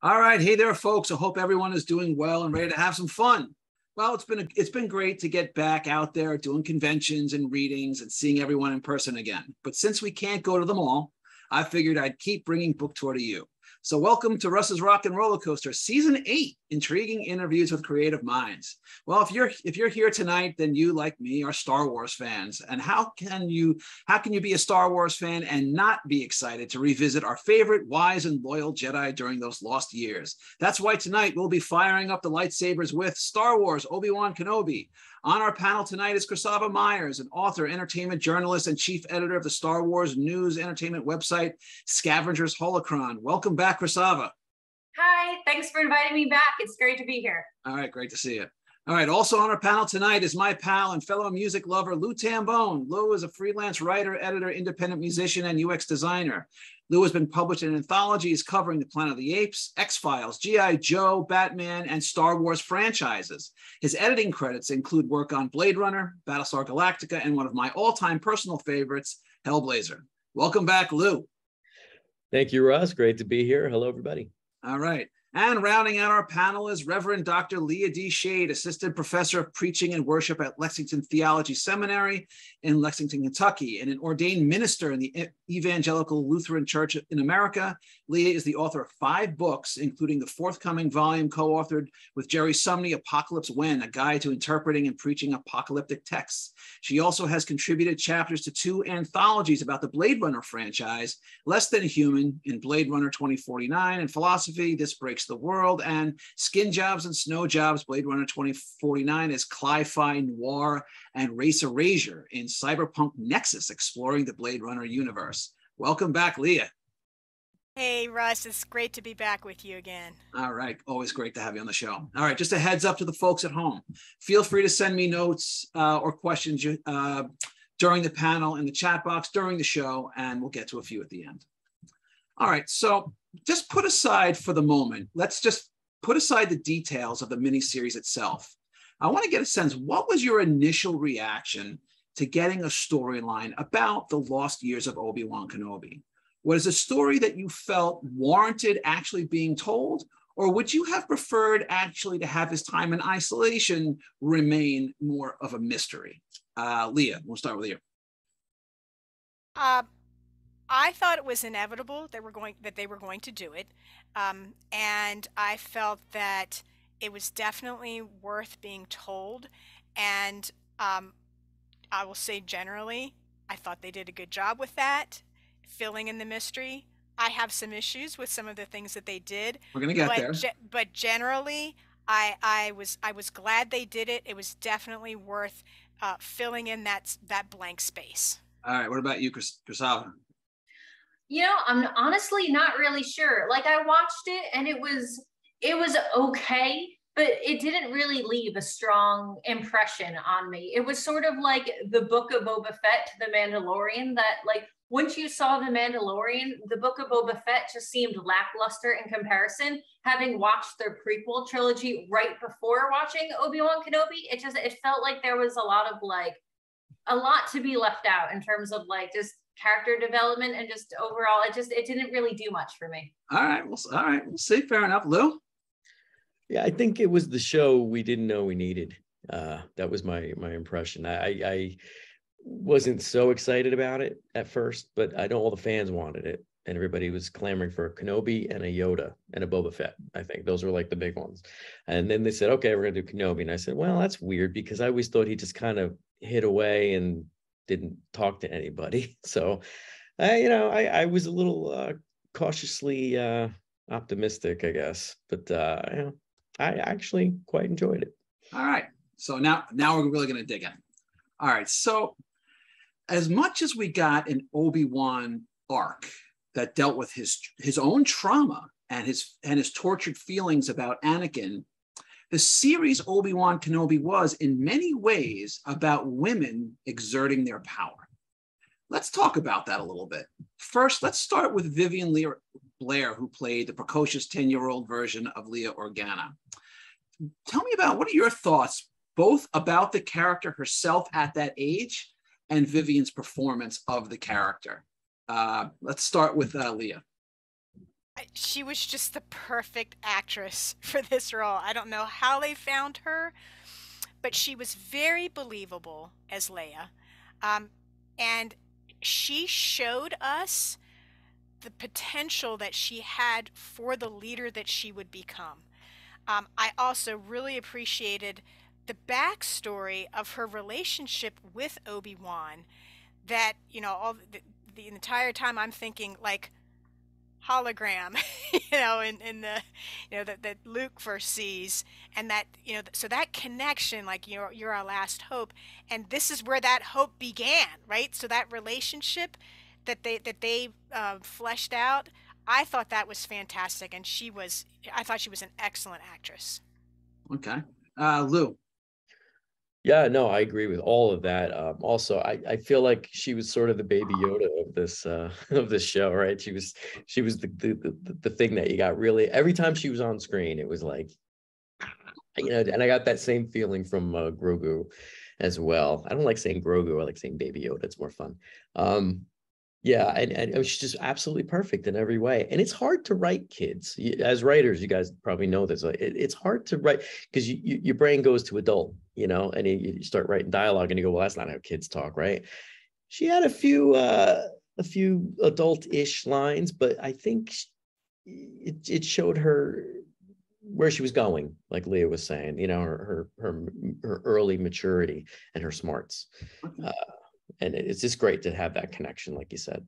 All right, hey there, folks. I hope everyone is doing well and ready to have some fun. Well, it's been great to get back out there doing conventions and readings and seeing everyone in person again. But since we can't go to them all, I figured I'd keep bringing book tour to you. So welcome to Russ's Rockin Rollercoaster, Season 8, Intriguing Interviews with Creative Minds. Well, if you're here tonight, then you, like me, are Star Wars fans. And how can you be a Star Wars fan and not be excited to revisit our favorite wise and loyal Jedi during those lost years? That's why tonight we'll be firing up the lightsabers with Star Wars Obi Wan Kenobi. On our panel tonight is Krasava Myers, an author, entertainment journalist, and chief editor of the Star Wars news entertainment website, Scavenger's Holocron. Welcome back, Krasava. Hi, thanks for inviting me back. It's great to be here. All right, great to see you. All right, also on our panel tonight is my pal and fellow music lover, Lou Tambone. Lou is a freelance writer, editor, independent musician, and UX designer. Lou has been published in anthologies covering the Planet of the Apes, X-Files, G.I. Joe, Batman, and Star Wars franchises. His editing credits include work on Blade Runner, Battlestar Galactica, and one of my all-time personal favorites, Hellblazer. Welcome back, Lou. Thank you, Russ. Great to be here. Hello, everybody. All right. And rounding out our panel is Reverend Dr. Leah D Schade, Assistant Professor of Preaching and Worship at Lexington Theology Seminary in Lexington, Kentucky, and an ordained minister in the Evangelical Lutheran Church in America. Leah is the author of 5 books, including the forthcoming volume co-authored with Jerry Sumney, Apocalypse When, a guide to interpreting and preaching apocalyptic texts. She also has contributed chapters to 2 anthologies about the Blade Runner franchise, Less Than Human in Blade Runner 2049 and Philosophy, This Breaks the World, and Skin Jobs and Snow Jobs, Blade Runner 2049 is Cli-Fi Noir and Race Erasure in Cyberpunk Nexus, exploring the Blade Runner universe. Welcome back, Leah. Hey, Russ, it's great to be back with you again. All right, always great to have you on the show. All right, just a heads up to the folks at home. Feel free to send me notes or questions during the panel in the chat box during the show, and we'll get to a few at the end. All right, so just put aside for the moment, let's just put aside the details of the miniseries itself. I want to get a sense, what was your initial reaction to getting a storyline about the lost years of Obi Wan Kenobi? Was it a story that you felt warranted actually being told, or would you have preferred actually to have his time in isolation remain more of a mystery? Leah, we'll start with you. I thought it was inevitable that they were going to do it, and I felt that it was definitely worth being told. And I will say generally, I thought they did a good job with that, filling in the mystery. I have some issues with some of the things that they did. We're gonna get there. But generally, I was glad they did it. It was definitely worth filling in that blank space. All right, what about you, Krasava? You know, I'm honestly not really sure. Like, I watched it and it was okay, but it didn't really leave a strong impression on me. It was sort of like the Book of Boba Fett to The Mandalorian, that like once you saw The Mandalorian, the Book of Boba Fett just seemed lackluster in comparison. Having watched their prequel trilogy right before watching Obi-Wan Kenobi, it felt like there was a lot to be left out in terms of like just character development, and just overall it didn't really do much for me. All right, we'll see. Fair enough. Lou? Yeah, I think it was the show we didn't know we needed. That was my impression. I wasn't so excited about it at first, but I know all the fans wanted it, and everybody was clamoring for a Kenobi and a Yoda and a Boba Fett. I think those were like the big ones. And then they said, okay, we're gonna do Kenobi, and I said, well, that's weird, because I always thought he just kind of hid away and didn't talk to anybody. So I was a little cautiously optimistic, I guess, but I actually quite enjoyed it. All right, so now we're really going to dig in. All right, so as much as we got an Obi-Wan arc that dealt with his own trauma and his tortured feelings about Anakin, the series Obi-Wan Kenobi was in many ways about women exerting their power. Let's talk about that a little bit. First, let's start with Vivian Blair, who played the precocious 10-year-old version of Leah Organa. Tell me about, what are your thoughts both about the character herself at that age and Vivian's performance of the character? Let's start with Leah. she was just the perfect actress for this role. I don't know how they found her, but she was very believable as Leia. And she showed us the potential that she had for the leader that she would become. I also really appreciated the backstory of her relationship with Obi-Wan. That, you know, the entire time I'm thinking like hologram, you know, in the, you know, that Luke first sees, and that, you know, so that connection, like, you're our last hope, and this is where that hope began, right? So that relationship that they fleshed out, I thought that was fantastic, and I thought she was an excellent actress. Okay, Lou. Yeah, no, I agree with all of that. Also, I feel like she was sort of the baby Yoda of this of this show, right? She was the thing that you got really every time she was on screen. It was like, you know, and I got that same feeling from Grogu as well. I don't like saying Grogu. I like saying baby Yoda. It's more fun. Yeah, and she's just absolutely perfect in every way. And it's hard to write kids. As writers, you guys probably know this. It's hard to write because your brain goes to adult, you know, and you start writing dialogue and you go, well, that's not how kids talk, right? She had a few adult-ish lines, but I think it showed her where she was going, like Leah was saying, you know, her early maturity and her smarts. And it's just great to have that connection, like you said.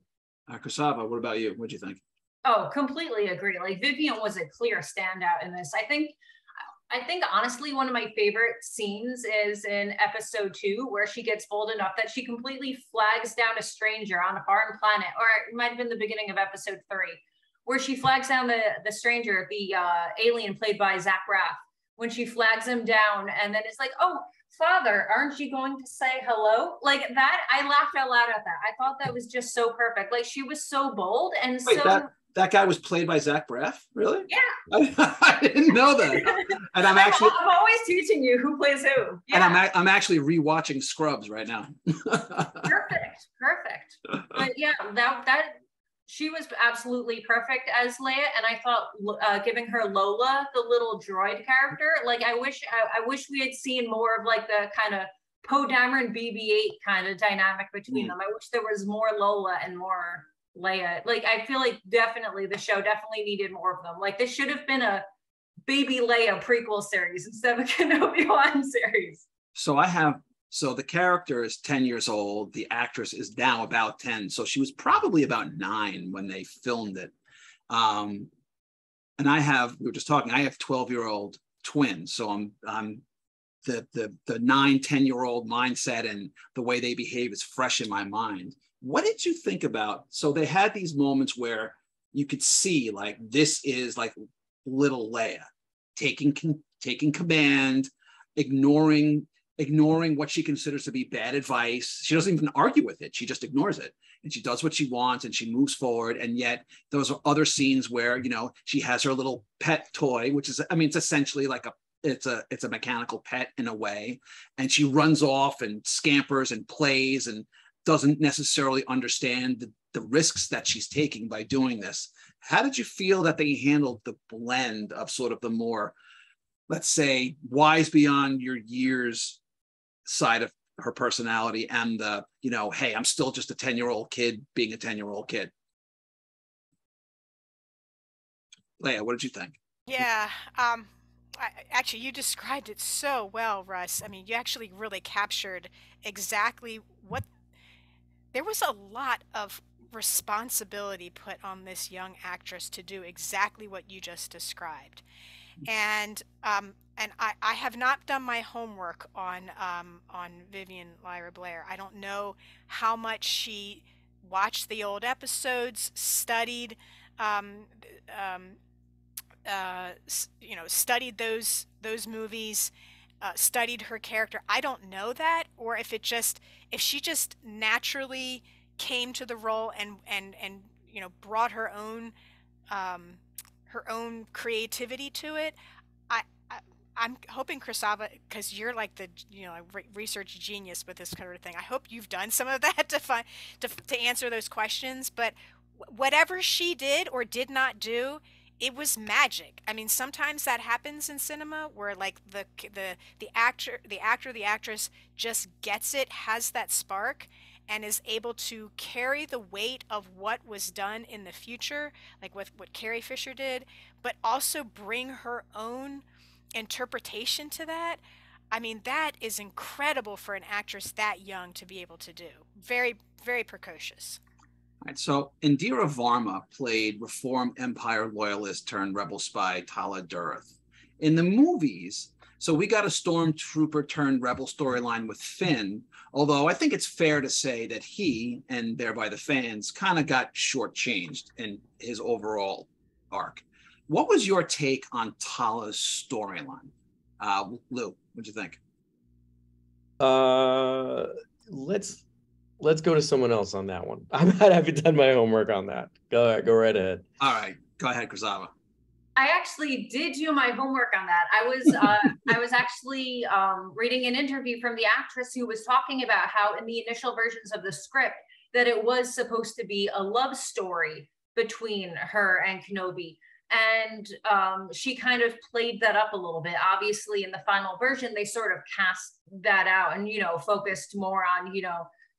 Krasava, what about you? What'd you think? Oh, completely agree. Like Vivian was a clear standout in this. I think honestly, one of my favorite scenes is in episode 2, where she gets bold enough that she completely flags down a stranger on a foreign planet, or it might have been the beginning of episode 3, where she flags down the stranger, the alien played by Zach Braff, when she flags him down, and then it's like, oh, Father, aren't you going to say hello? Like that, I laughed out loud at that. I thought that was just so perfect. Like she was so bold and Wait, so. That guy was played by Zach Braff? Really? Yeah. I didn't know that. And I'm always teaching you who plays who. Yeah. And I'm actually rewatching Scrubs right now. Perfect. But yeah, that she was absolutely perfect as Leia, and I thought giving her Lola, the little droid character, like I wish we had seen more of like the kind of Poe Dameron BB-8 kind of dynamic between them. I wish there was more Lola and more Leia. Like I feel like definitely the show definitely needed more of them. Like this should have been a Baby Leia prequel series instead of a Kenobi One series. So the character is 10 years old. The actress is now about 10. So she was probably about 9 when they filmed it. And we were just talking, I have 12-year-old twins. So I'm the 9-10-year-old mindset and the way they behave is fresh in my mind. What did you think about, so they had these moments where you could see like, this is like little Leia taking command, ignoring what she considers to be bad advice. She doesn't even argue with it. She just ignores it. And she does what she wants and she moves forward. And yet those are other scenes where, you know, she has her little pet toy, which is, I mean, it's essentially like it's a mechanical pet in a way. And she runs off and scampers and plays and doesn't necessarily understand the risks that she's taking by doing this. How did you feel that they handled the blend of sort of the more, let's say, wise beyond your years side of her personality and the, you know, hey, I'm still just a 10-year-old kid being a 10-year-old kid? Leia, what did you think? Yeah, actually, you described it so well, Russ. I mean, you actually really captured exactly what, there was a lot of responsibility put on this young actress to do exactly what you just described. And I have not done my homework on Vivian Lyra Blair. I don't know how much she watched the old episodes, studied, you know, studied those movies, studied her character. I don't know that, or if she just naturally came to the role and you know, brought her own creativity to it. I'm hoping, Krasava, because you're like the, you know, research genius with this kind of thing. I hope you've done some of that to answer those questions. But whatever she did or did not do, it was magic. I mean, sometimes that happens in cinema where like the actress just gets it, has that spark, and is able to carry the weight of what was done in the future, like with what Carrie Fisher did, but also bring her own interpretation to that. I mean, that is incredible for an actress that young to be able to do. Very, very precocious. All right, so Indira Varma played Reform Empire loyalist turned rebel spy Tala Durth. In the movies, so we got a stormtrooper turned rebel storyline with Finn, although I think it's fair to say that he, and thereby the fans, kind of got shortchanged in his overall arc. What was your take on Tala's storyline? Lou, what'd you think? Let's go to someone else on that one. I haven't done my homework on that. Go right ahead. All right, go ahead, Krasava. I actually did do my homework on that. I was actually reading an interview from the actress who was talking about how in the initial versions of the script that it was supposed to be a love story between her and Kenobi. And she kind of played that up a little bit. Obviously, in the final version, they sort of cast that out and, focused more on,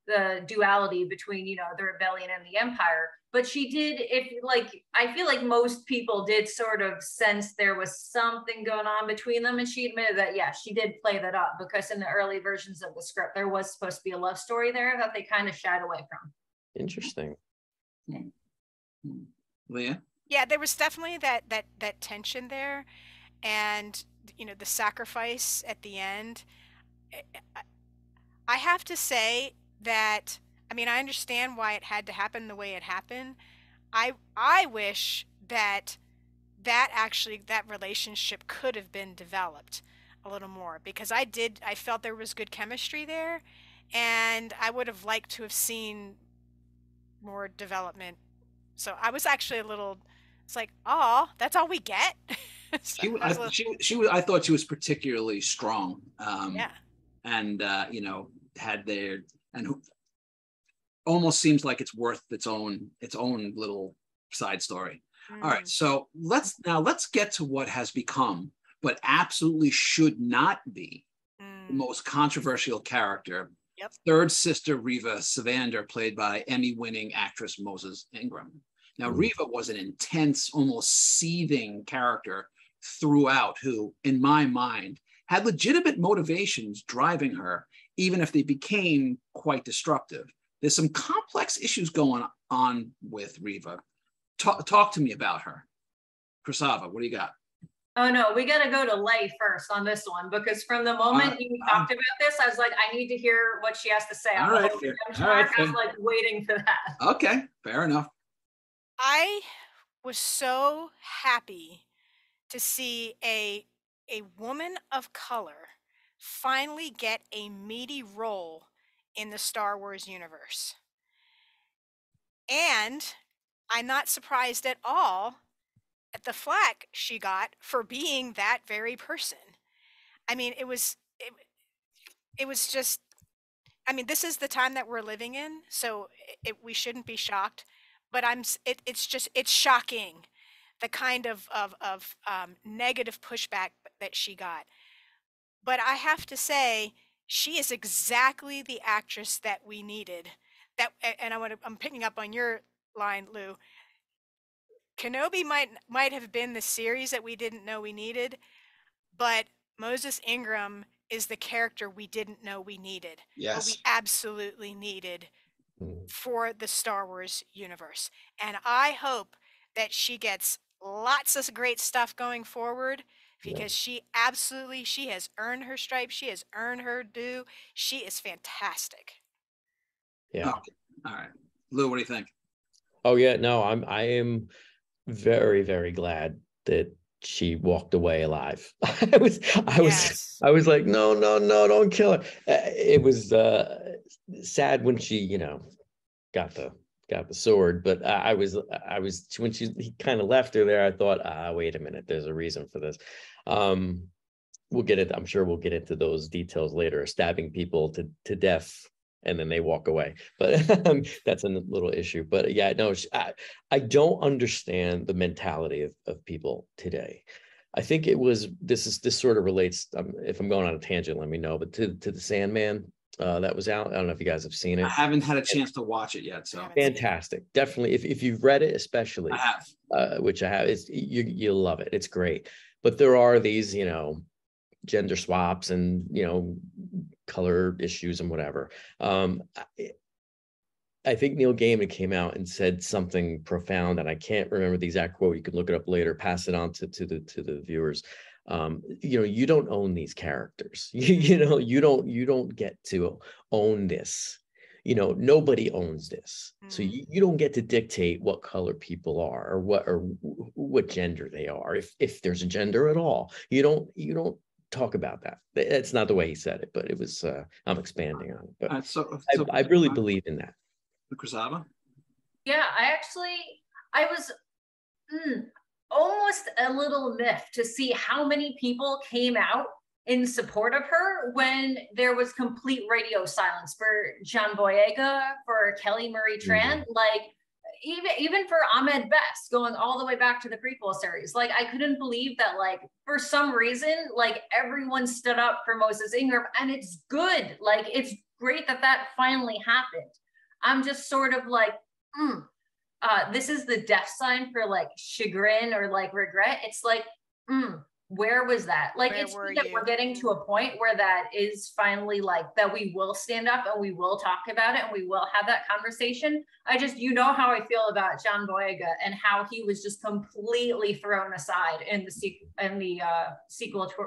the duality between, the rebellion and the empire. But she did, I feel like most people did sort of sense there was something going on between them. And she admitted that, yeah, she did play that up because in the early versions of the script, there was supposed to be a love story there that they kind of shied away from. Interesting. Leah? Yeah, there was definitely that tension there, and the sacrifice at the end. I have to say that, I mean, I understand why it had to happen the way it happened. I wish that relationship could have been developed a little more, because I felt there was good chemistry there, and I would have liked to have seen more development. So I was actually a little. It's like, oh, that's all we get. So I thought she was particularly strong. Yeah. And had their and almost seems like it's worth its own little side story. All right, so let's get to what has become, but absolutely should not be, the most controversial character. Yep. Third sister Reva Savander, played by Emmy-winning actress Moses Ingram. Now, Reva was an intense, almost seething character throughout who, in my mind, had legitimate motivations driving her, even if they became quite destructive. There's some complex issues going on with Reva. Talk to me about her. Krasava, what do you got? Oh, no, we got to go to Leia first on this one, because from the moment you talked about this, I was like, I need to hear what she has to say. All right, I was like waiting for that. Okay, fair enough. I was so happy to see a woman of color finally get a meaty role in the Star Wars universe. And I'm not surprised at all at the flack she got for being that very person. I mean, it was just, I mean, this is the time that we're living in, so we shouldn't be shocked. But it's shocking, the kind of negative pushback that she got. But I have to say, she is exactly the actress that we needed. And I'm picking up on your line, Lou. Kenobi might have been the series that we didn't know we needed, but Moses Ingram is the character we didn't know we needed. Yes. But we absolutely needed for the Star Wars universe. And I hope that she gets lots of great stuff going forward, because she has earned her stripes. She has earned her due. She is fantastic. Yeah. Okay. All right. Lou, what do you think? Oh yeah, no, I am very, very glad that she walked away alive. I was like, no, don't kill her. It was sad when she, got the sword, but I was when he kind of left her there, I thought, wait a minute, there's a reason for this. I'm sure we'll get into those details later. Stabbing people to death and then they walk away. But that's a little issue. But yeah, no, I don't understand the mentality of people today. I think it was, this sort of relates, if I'm going on a tangent, let me know, but to the Sandman that was out. I don't know if you guys have seen it. I haven't had a chance to watch it yet. So fantastic. Definitely. If you've read it, especially, I have. Which I have, you'll love it. It's great. But there are these, gender swaps and, color issues and whatever. I think Neil Gaiman came out and said something profound, and I can't remember the exact quote. You can look it up later, pass it on to the viewers. You don't own these characters. You don't get to own this. Nobody owns this. So you don't get to dictate what color people are or what gender they are, if there's a gender at all. You don't talk about that. That's not the way he said it, but it was I'm expanding on it. But so I really believe in that. Krasava? Yeah, I was almost a little miffed to see how many people came out in support of her when there was complete radio silence for John Boyega, for Kelly Marie Tran, like even for Ahmed Best, going all the way back to the prequel series. Like, I couldn't believe that, like, for some reason, like, everyone stood up for Moses Ingram, and it's good. Like, it's great that finally happened. I'm just sort of like, this is the death sign for, like, chagrin or, like, regret. It's like, where was that? Like, it's good that we're getting to a point where that is finally, like, that we will stand up and we will talk about it and we will have that conversation. How I feel about John Boyega and how he was just completely thrown aside in the sequel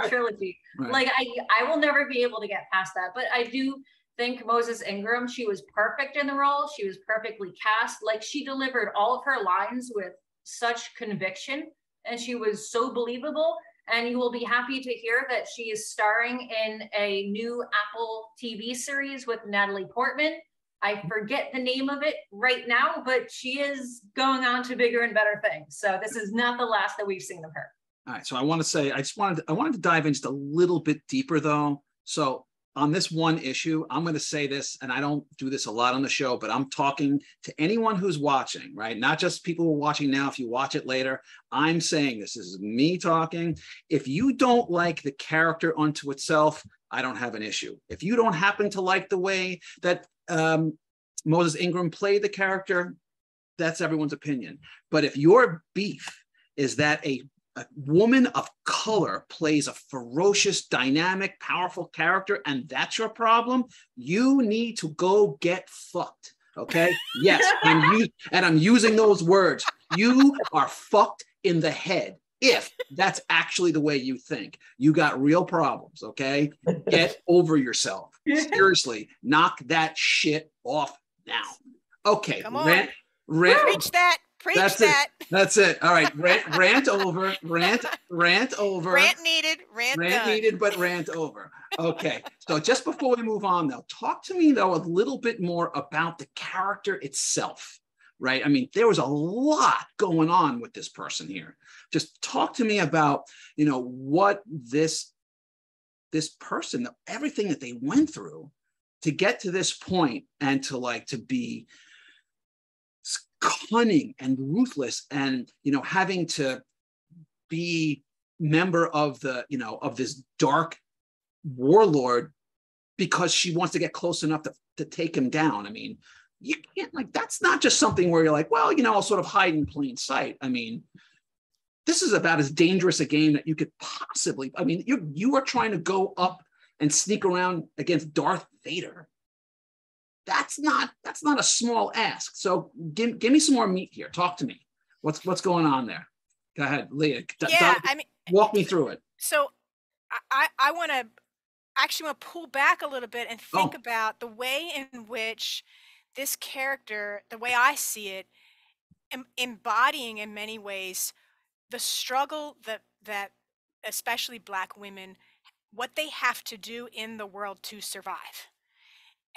trilogy. Right. Like, I will never be able to get past that, but I do think Moses Ingram, she was perfect in the role. She was perfectly cast. Like, she delivered all of her lines with such conviction, and she was so believable. And you will be happy to hear that she is starring in a new Apple TV series with Natalie Portman. I forget the name of it right now, but she is going on to bigger and better things. So this is not the last that we've seen of her. All right. So I want to say, I wanted to dive in just a little bit deeper though. So on this one issue, I'm going to say this, and I don't do this a lot on the show, but I'm talking to anyone who's watching, right? Not just people who are watching now. If you watch it later, I'm saying this is me talking. If you don't like the character unto itself, I don't have an issue. If you don't happen to like the way that Moses Ingram played the character, that's everyone's opinion. But if your beef is that a woman of color plays a ferocious, dynamic, powerful character, and that's your problem, you need to go get fucked. Okay? Yes, I'm using those words. You are fucked in the head. If that's actually the way you think, you got real problems. Okay? Get over yourself. Seriously, knock that shit off now. Okay. Come on. Preach that. Preach that. That's it. All right. Rant over. Rant over. Rant needed. Rant needed, but rant over. Okay. So just before we move on, though, talk to me, though, a little bit more about the character itself, right? I mean, there was a lot going on with this person here. Just talk to me about, what this person, everything that they went through to get to this point and to be cunning and ruthless and having to be member of of this dark warlord because she wants to get close enough to take him down. I mean, you can't, that's not just something where you're like, well, I'll sort of hide in plain sight. I mean, this is about as dangerous a game that you could possibly, I mean, you are trying to go up and sneak around against Darth Vader. That's not a small ask. So give me some more meat here. Talk to me. What's going on there? Go ahead, Leah. Walk me through it. So I want to pull back a little bit and think about the way in which this character, the way I see it, embodying in many ways the struggle that especially Black women, what they have to do in the world to survive.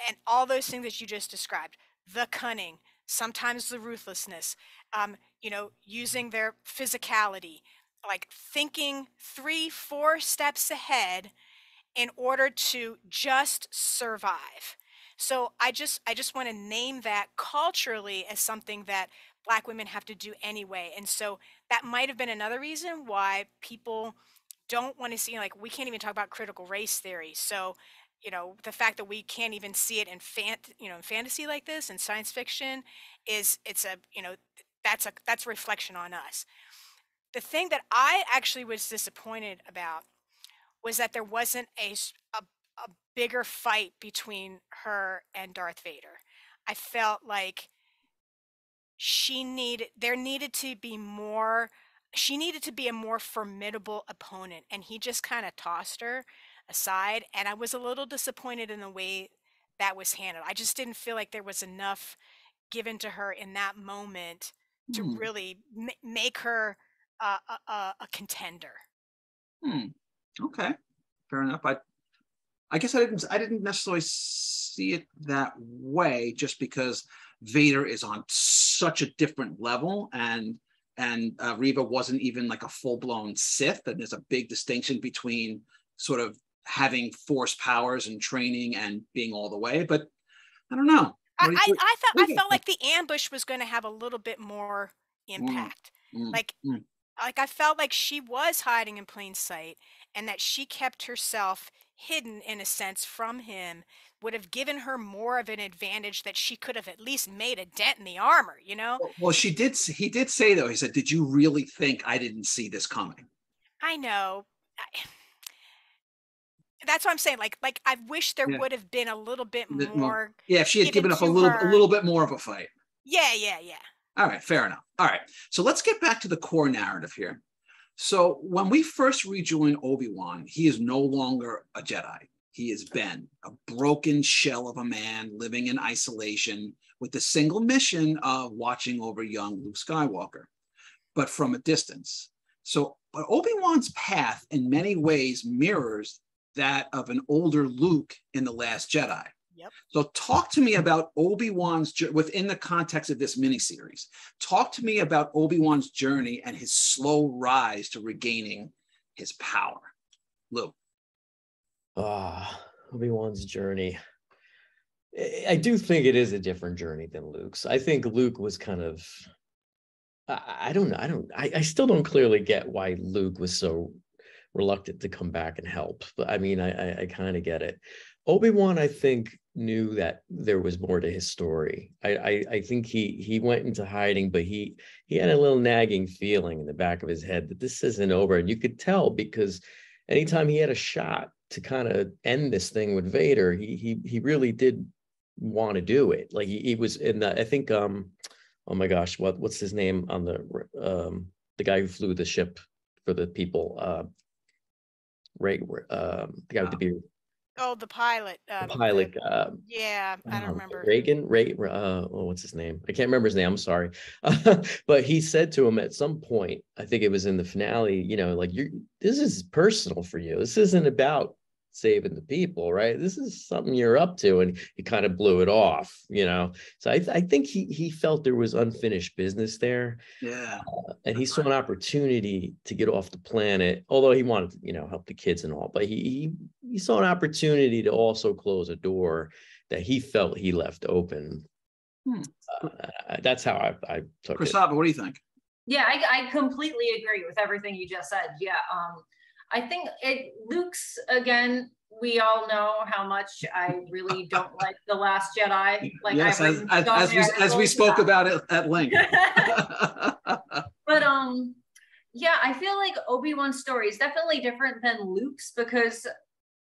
And all those things that you just described, the cunning, sometimes the ruthlessness, using their physicality, like thinking 3-4 steps ahead in order to just survive. So I just want to name that culturally as something that Black women have to do anyway. And so that might have been another reason why people don't want to see, like, we can't even talk about critical race theory. So, the fact that we can't even see it in in fantasy like this, in science fiction, it's a, that's a reflection on us. The thing that I actually was disappointed about was that there wasn't a bigger fight between her and Darth Vader. I felt like there needed to be more, she needed to be a more formidable opponent, and he just kind of tossed her aside, and I was a little disappointed in the way that was handled. I just didn't feel like there was enough given to her in that moment to Hmm. really make her a contender. Okay, fair enough. I guess I didn't necessarily see it that way, just because Vader is on such a different level, and Reva wasn't even like a full-blown Sith, and there's a big distinction between sort of having force powers and training and being all the way. But I don't know. I felt like the ambush was going to have a little bit more impact. Like I felt like she was hiding in plain sight, and that she kept herself hidden in a sense from him would have given her more of an advantage, that she could have at least made a dent in the armor, Well, he did say, though, he said, "Did you really think I didn't see this coming?" I know. That's what I'm saying. Like I wish there would have been a little bit more. Yeah, if she had given up a little bit more of a fight. Yeah. All right, fair enough. All right, so let's get back to the core narrative here. So when we first rejoin Obi-Wan, he is no longer a Jedi. He is Ben, a broken shell of a man living in isolation with the single mission of watching over young Luke Skywalker, but from a distance. So Obi-Wan's path in many ways mirrors that of an older Luke in The Last Jedi. Yep. So talk to me about Obi-Wan's, within the context of this miniseries, talk to me about Obi-Wan's journey and his slow rise to regaining his power. Lou. Obi-Wan's journey. I do think it is a different journey than Luke's. I think Luke was kind of, I don't know. I still don't clearly get why Luke was so reluctant to come back and help. But I mean, I kind of get it. Obi-Wan, I think, knew that there was more to his story. I think he went into hiding, but he had a little nagging feeling in the back of his head that this isn't over. And you could tell, because anytime he had a shot to kind of end this thing with Vader, he really did want to do it. Like he was in the, I think, oh my gosh, what's his name on the guy who flew the ship for the people, the guy with the beard. Oh, the pilot. The pilot. Yeah, I don't remember. What's his name? I can't remember his name. I'm sorry. But he said to him at some point, I think it was in the finale, like, this is personal for you. This isn't about saving the people, right? This is something you're up to. And he kind of blew it off, So I think he felt there was unfinished business there. Yeah. And he saw an opportunity to get off the planet, although he wanted to, help the kids and all, but he saw an opportunity to also close a door that he felt he left open. That's how I took it. Krasava, what do you think? Yeah, I completely agree with everything you just said. Yeah. I think Luke's, again, we all know how much I really don't like The Last Jedi. Like, yes, as we spoke about it at length. But yeah, I feel like Obi-Wan's story is definitely different than Luke's, because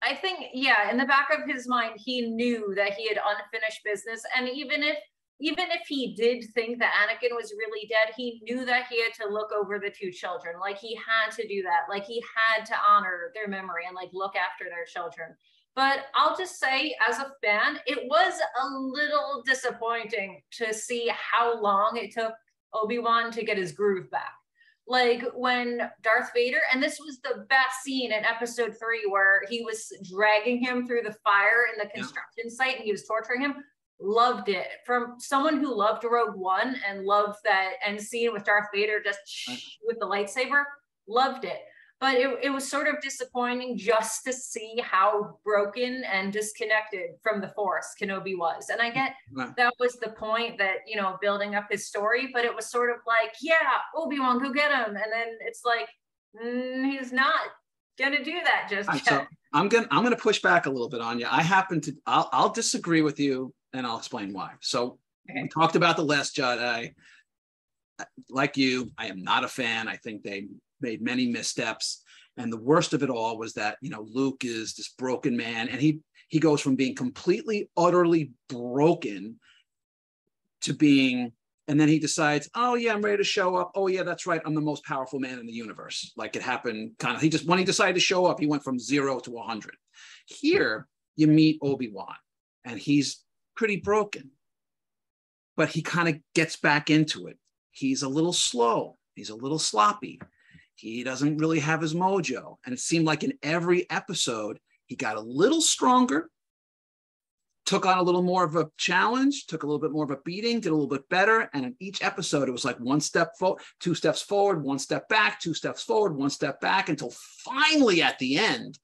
I think, yeah, in the back of his mind, he knew that he had unfinished business. And even if he did think that Anakin was really dead, he knew that he had to look over the two children. Like, he had to do that. Like, he had to honor their memory and like look after their children. But I'll just say, as a fan, it was a little disappointing to see how long it took Obi-Wan to get his groove back. Like, when Darth Vader, and this was the best scene in episode 3, where he was dragging him through the fire in the construction site and he was torturing him. Loved it. From someone who loved Rogue One and loved that end scene with Darth Vader just with the lightsaber, loved it. but it was sort of disappointing just to see how broken and disconnected from the Force Kenobi was. And I get that was the point, that, you know, building up his story, but it was sort of like, yeah, Obi-Wan, go get him. And then it's like, he's not gonna do that just yet. So I'm gonna push back a little bit on you. I'll disagree with you, and I'll explain why. So we talked about The Last Jedi. Like you, I am not a fan. I think they made many missteps, and the worst of it all was that, you know, Luke is this broken man, and he goes from being completely, utterly broken to being, and then he decides, oh yeah, I'm ready to show up. Oh yeah, that's right, I'm the most powerful man in the universe. Like, it happened kind of, when he decided to show up, he went from 0 to 100. Here you meet Obi-Wan, and he's pretty broken, but he kind of gets back into it. He's a little slow. He's a little sloppy. He doesn't really have his mojo. And it seemed like in every episode, he got a little stronger, took on a little more of a challenge, took a little bit more of a beating, did a little bit better. And in each episode, it was like 1 step forward, 2 steps forward, 1 step back, 2 steps forward, 1 step back, until finally at the end,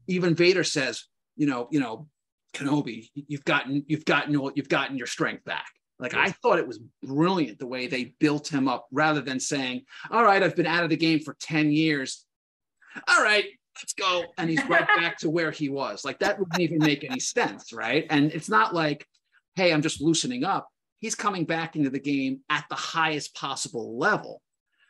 even Vader says, you know, Kenobi, you've gotten your strength back. Like, I thought it was brilliant the way they built him up, rather than saying, all right, I've been out of the game for 10 years. All right, let's go. And he's right back to where he was. Like, that wouldn't even make any sense, right? And it's not like, hey, I'm just loosening up. He's coming back into the game at the highest possible level.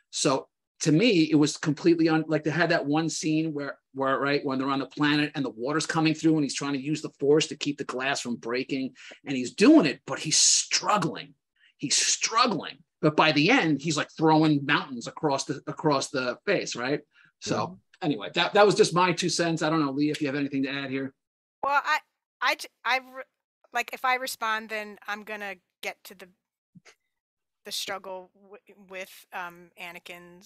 So to me, it was completely like, they had that one scene where right when they're on the planet and the water's coming through, and he's trying to use the Force to keep the glass from breaking, and he's doing it, but he's struggling. But by the end, he's like throwing mountains across the face, right? So anyway, that was just my 2 cents. I don't know, Leah, if you have anything to add here. Well, I like, if I respond, then I'm gonna get to the struggle with Anakin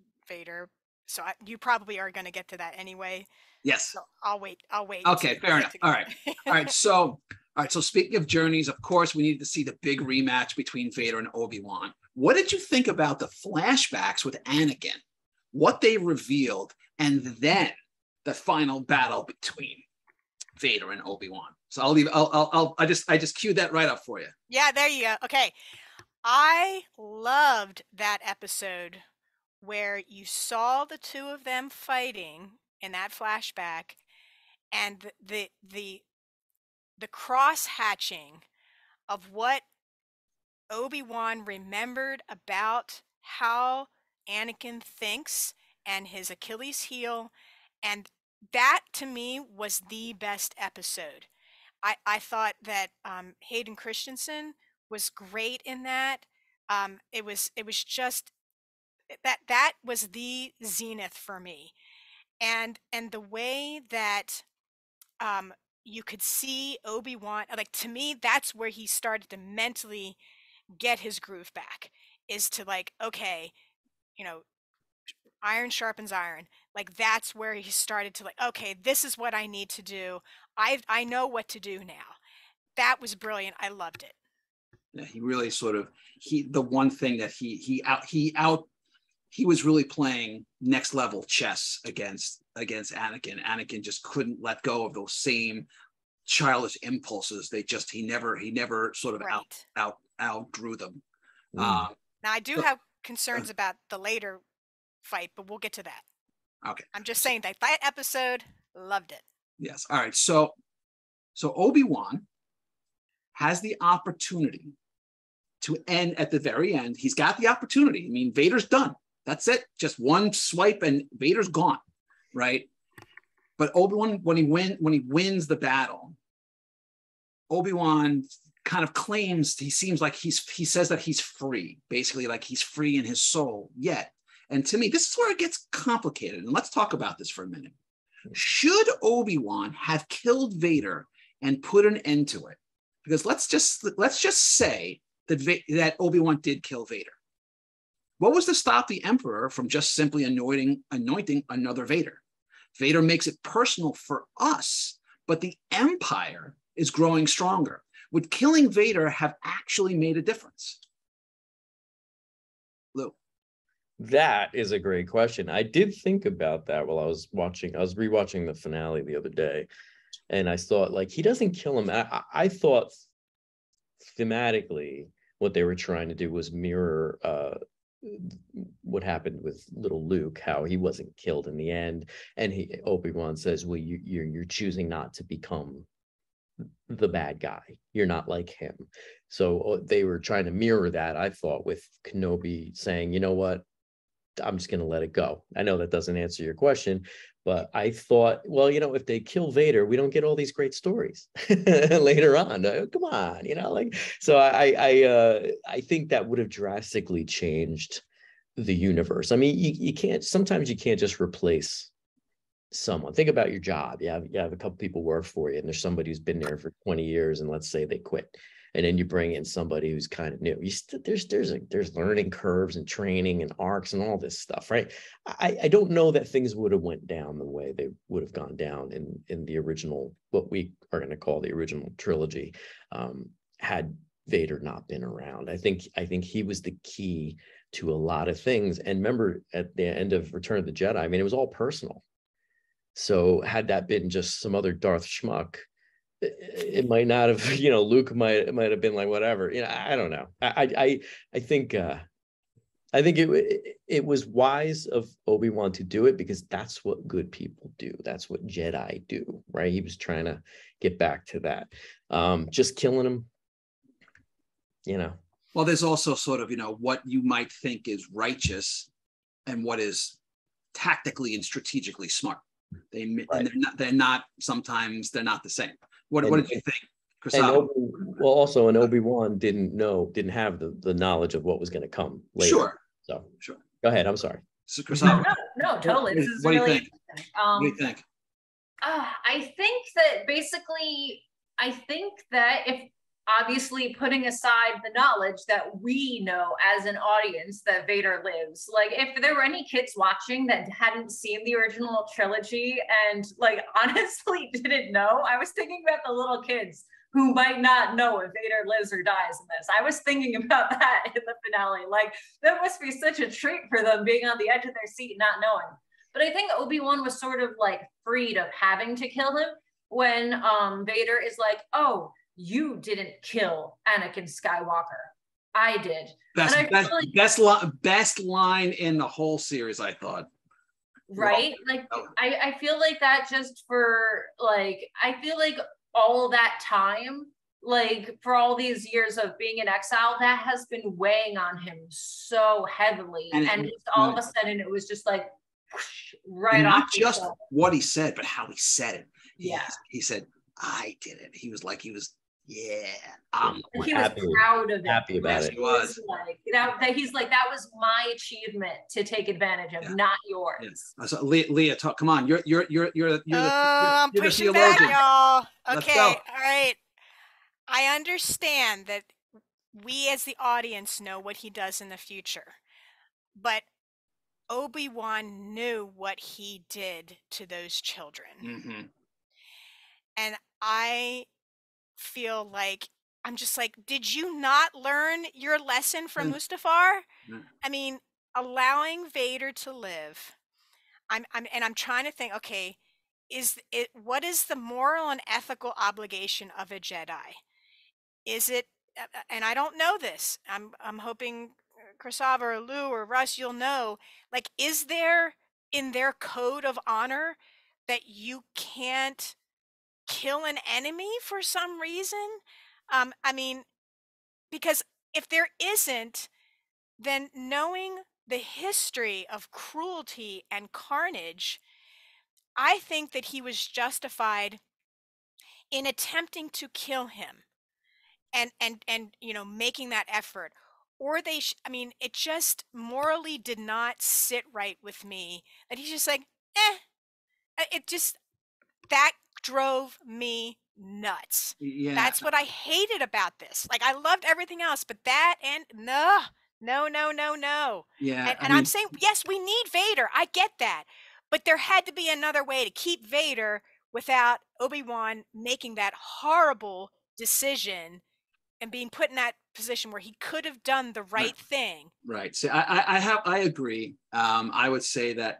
/ Vader. So you probably are going to get to that anyway. Yes. So I'll wait. Okay, fair enough. All right. So speaking of journeys, of course, we needed to see the big rematch between Vader and Obi-Wan. What did you think about the flashbacks with Anakin, what they revealed, and then the final battle between Vader and Obi-Wan? So I just queued that right up for you. Yeah, there you go. Okay. I loved that episode where you saw the 2 of them fighting in that flashback, and the cross hatching of what Obi-Wan remembered about how Anakin thinks and his Achilles heel, and that to me was the best episode. I thought that Hayden Christensen was great in that. It was just that was the zenith for me, and the way that you could see Obi-Wan, like, to me, that's where he started to mentally get his groove back, is to, like, okay, you know, iron sharpens iron. Like, that's where he started to, like, okay, this is what I need to do. I know what to do now. That was brilliant. I loved it. Yeah, he really the one thing that he was really playing next level chess against Anakin. Anakin just couldn't let go of those same childish impulses. He never sort of outgrew them. Now I do have concerns about the later fight, but we'll get to that. Okay. I'm just saying that episode, loved it. Yes. All right. So Obi-Wan has the opportunity to end at the very end. He's got the opportunity. I mean, Vader's done. That's it. Just one swipe and Vader's gone, right? But Obi-Wan, when he wins the battle, Obi-Wan kind of claims, he seems like he says that he's free, basically, like he's free in his soul yet. And to me, this is where it gets complicated. And let's talk about this for a minute. Should Obi-Wan have killed Vader and put an end to it? Because let's just say that Obi-Wan did kill Vader. What was to stop the Emperor from just simply anointing another Vader? Vader makes it personal for us, but the Empire is growing stronger. Would killing Vader have actually made a difference? Lou? That is a great question. I did think about that while I was rewatching the finale the other day, and I thought, like, he doesn't kill him. I thought thematically what they were trying to do was mirror what happened with little Luke, how he wasn't killed in the end, and Obi-Wan says, well, you're choosing not to become the bad guy. You're not like him. So they were trying to mirror that, I thought, with Kenobi saying, you know what, I'm just going to let it go. I know that doesn't answer your question, but I thought, well, you know, if they kill Vader, we don't get all these great stories later on. Come on, you know, like, so I think that would have drastically changed the universe. I mean, sometimes you can't just replace someone. Think about your job. You have a couple people work for you, and there's somebody who's been there for 20 years, and let's say they quit. And then you bring in somebody who's kind of new. There's learning curves and training and arcs and all this stuff, right? I don't know that things would have went down the way they would have gone down in the original, what we are going to call the original trilogy, had Vader not been around. I think he was the key to a lot of things. And remember, at the end of Return of the Jedi, I mean, it was all personal. So had that been just some other Darth schmuck, it might not have, you know, Luke might have been like, whatever, you know, I don't know. I think it was wise of Obi-Wan to do it, because that's what good people do. That's what Jedi do, right? He was trying to get back to that. Just killing him, you know. Well, there's also sort of, you know, what you might think is righteous and what is tactically and strategically smart. And they're not sometimes they're not the same. What did you think, Krasava? Well, also, and Obi-Wan didn't have the knowledge of what was going to come later. Sure. So sure. Go ahead. I'm sorry. So, Krasava, no, totally. This is what do you really think? What do you think? I think that basically, if obviously putting aside the knowledge that we know as an audience that Vader lives, like if there were any kids watching that hadn't seen the original trilogy and like honestly didn't know, I was thinking about the little kids who might not know if Vader lives or dies in this. I was thinking about that in the finale. Like that must be such a treat for them, being on the edge of their seat, not knowing. But I think Obi-Wan was sort of like freed of having to kill him when Vader is like, oh, you didn't kill Anakin Skywalker. I did. Best line in the whole series, I thought. Right? Like, I feel like that just for, like, I feel like all that time, like, for all these years of being in exile, that has been weighing on him so heavily. And just all of a sudden, it was just like, whoosh, right off. Not just what he said, but how he said it. Yeah. He said, I did it. He was like, he was proud of it. Happy about it. He was like that. He's like, that was my achievement to take advantage of, not yours. Yeah. So Leah, talk. Come on, you're I'm pushing back, y'all. Okay, all right. I understand that we as the audience know what he does in the future, but Obi-Wan knew what he did to those children, and I feel like I'm just like, did you not learn your lesson from Mustafar? I mean, allowing Vader to live. I'm trying to think, okay, what is the moral and ethical obligation of a Jedi? Is it, and I don't know this. I'm hoping Krasava or Lou or Russ, you'll know, like, is there in their code of honor that you can't kill an enemy for some reason? I mean, because if there isn't, then knowing the history of cruelty and carnage, I think that he was justified in attempting to kill him and you know, making that effort. Or I mean, it just morally did not sit right with me that he's just like, it just, that drove me nuts. Yeah. That's what I hated about this. Like, I loved everything else, but that, and no. Yeah. And I'm saying, yes, we need Vader. I get that. But there had to be another way to keep Vader without Obi-Wan making that horrible decision and being put in that position where he could have done the right thing. Right. So I agree. I would say that,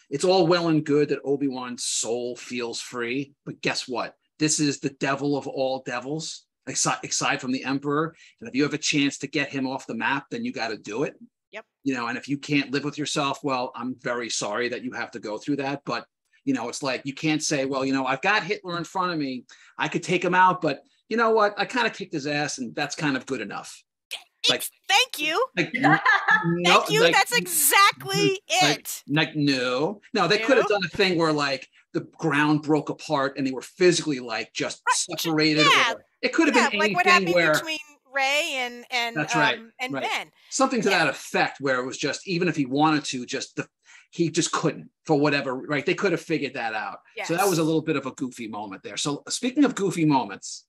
it's all well and good that Obi-Wan's soul feels free, but guess what? This is the devil of all devils, aside from the Emperor. And if you have a chance to get him off the map, then you got to do it. Yep. And if you can't live with yourself, well, I'm very sorry that you have to go through that. But, it's like, you can't say, well, I've got Hitler in front of me. I could take him out, but you know what? I kind of kicked his ass and that's kind of good enough. Thank you. Thank you. That's exactly it. No, they could have done a thing where the ground broke apart and they were physically just separated. Yeah. Or it could have been anything what happened where between Rey and that's right, and right. Ben. Something to that effect, where it was just, even if he wanted to, he just couldn't for whatever. Right? They could have figured that out. Yes. So that was a little bit of a goofy moment there. So speaking of goofy moments.